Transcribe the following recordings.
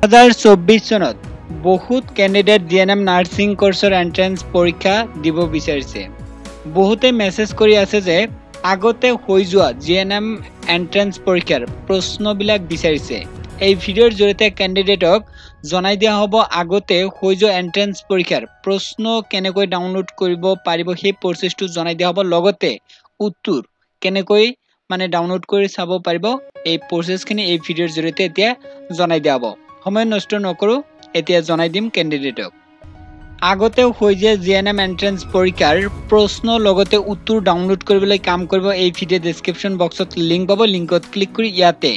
2024 চনত বহুত candidate GNM nursing কোৰ্সৰ entrance পৰীক্ষা দিব বিচাৰিছে। বহুতে মেসেজ কৰি আছে যে আগতে হৈ যোৱা জিএনএম এন্ট্ৰেন্স পৰীক্ষাৰ প্ৰশ্নবিলাক বিচাৰিছে। এই ভিডিঅ'ৰ জৰিয়তে ক্যান্ডিডেটক জনাই দিয়া হ'ব আগতে হৈ যোৱা এন্ট্ৰেন্স পৰীক্ষাৰ প্ৰশ্ন কেনেকৈ ডাউনলোড কৰিব পাৰিব সেই প্ৰচেছটো জনাই দিয়া হ'ব। লগতে উত্তৰ কেনেকৈ ডাউনলোড কৰি চাব পাৰিব এই প্ৰচেছখিনি এই ভিডিঅ'ৰ জৰিয়তে এতিয়া জনাই দিয়া হ'ব। সময় নষ্ট নকৰো, এতিয়া জনাই দিম ক্যান্ডিডেটক। আগতে হৈ যে জিএনএম এন্ট্ৰেন্স পৰীক্ষাৰ প্ৰশ্ন লগতে উত্তৰ ডাউনলোড কৰিবলৈ কাম কৰিব এই ভিডিঅ' ডেসক্ৰিপশন বক্সত লিংক পাব। লিংকত ক্লিক কৰি ইয়াতে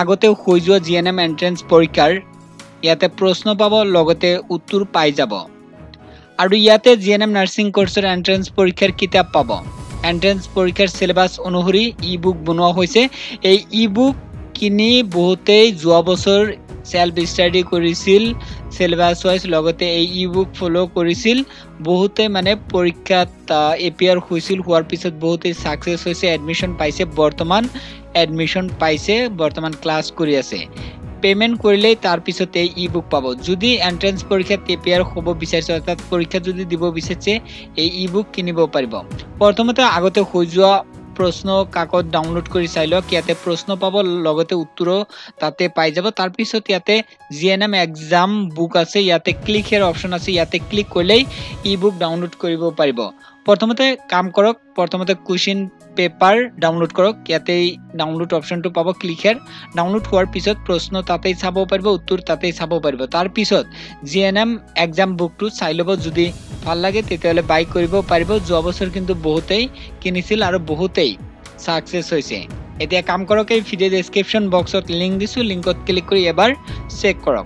আগতে হৈ যোৱা জিএনএম এন্ট্ৰেন্স পৰীক্ষাৰ ইয়াতে প্ৰশ্ন পাব লগতে উত্তৰ পাই যাব। আৰু ইয়াতে জিএনএম নাৰ্সিং কোৰ্সৰ এন্ট্ৰেন্স পৰীক্ষাৰ কিতাপ পাব। এন্ট্ৰেন্স পৰীক্ষাৰ সিলেবাস অনুসৰি ই-বুক বনোৱা হৈছে। এই ই-বুক কিনি বহুতেই যোৱা বছৰ সেলফ স্টাডি কৰিছিল সিলেবাস ওয়াইজ, লগতে এই ই-বুক ফলো কৰিছিল। বহুতে পৰীক্ষাত এপিয়াৰ হৈছিল, হোৱাৰ পিছত বহুতে সাকসেস হৈছে, এডমিশন পাইছে, বৰ্তমান ক্লাস কৰি আছে। পেমেন্ট কৰিলে তাৰ পিছত এই ই-বুক পাব। যদি এন্ট্ৰেন্স পৰীক্ষাত এপিয়াৰ হ'ব বিচাৰিছে অৰ্থাৎ পৰীক্ষা যদি দিব বিচাৰিছে এই ই-বুক কিনিব পাৰিব। প্ৰথমতে আগতে হৈ যোৱা প্ৰশ্ন কাকত ডাউনলোড কৰি চাই লওক। ইয়াতে প্ৰশ্ন পাব লগতে উত্তৰ তাতে পাই যাব। তাৰ পিছত ইয়াতে জিএনএম এক্সাম বুক আছে, ইয়াতে ক্লিক হিয়াৰ অপশন আছে, ইয়াতে ক্লিক কৰিলেই ই-বুক ডাউনলোড কৰিব পাৰিব। প্ৰথমতে কাম কৰক, প্ৰথমতে কুৱেশ্চন পেপাৰ ডাউনলোড কৰক। ইয়াতে ডাউনলোড অপশনটো পাব, ক্লিক হিয়াৰ। ডাউনলোড হোৱাৰ পিছত প্ৰশ্ন তাতেই চাব পাৰিব, উত্তৰ তাতেই চাব পাৰিব। তাৰ পিছত জিএনএম এক্সাম বুকটো চাই ল'ব, যদি ভাল লাগে তেতিয়াহ'লে বাই কৰিব পাৰিব। যোৱা বছৰ কিন্তু বহুতেই কিনিছিল আৰু বহুতেই সাকসেস হৈছে। এতিয়া কাম কৰক, এই ভিডিঅ' ডেসক্ৰিপশন বক্সত লিংক দিছো, লিংকত ক্লিক কৰি এবাৰ চেক কৰক।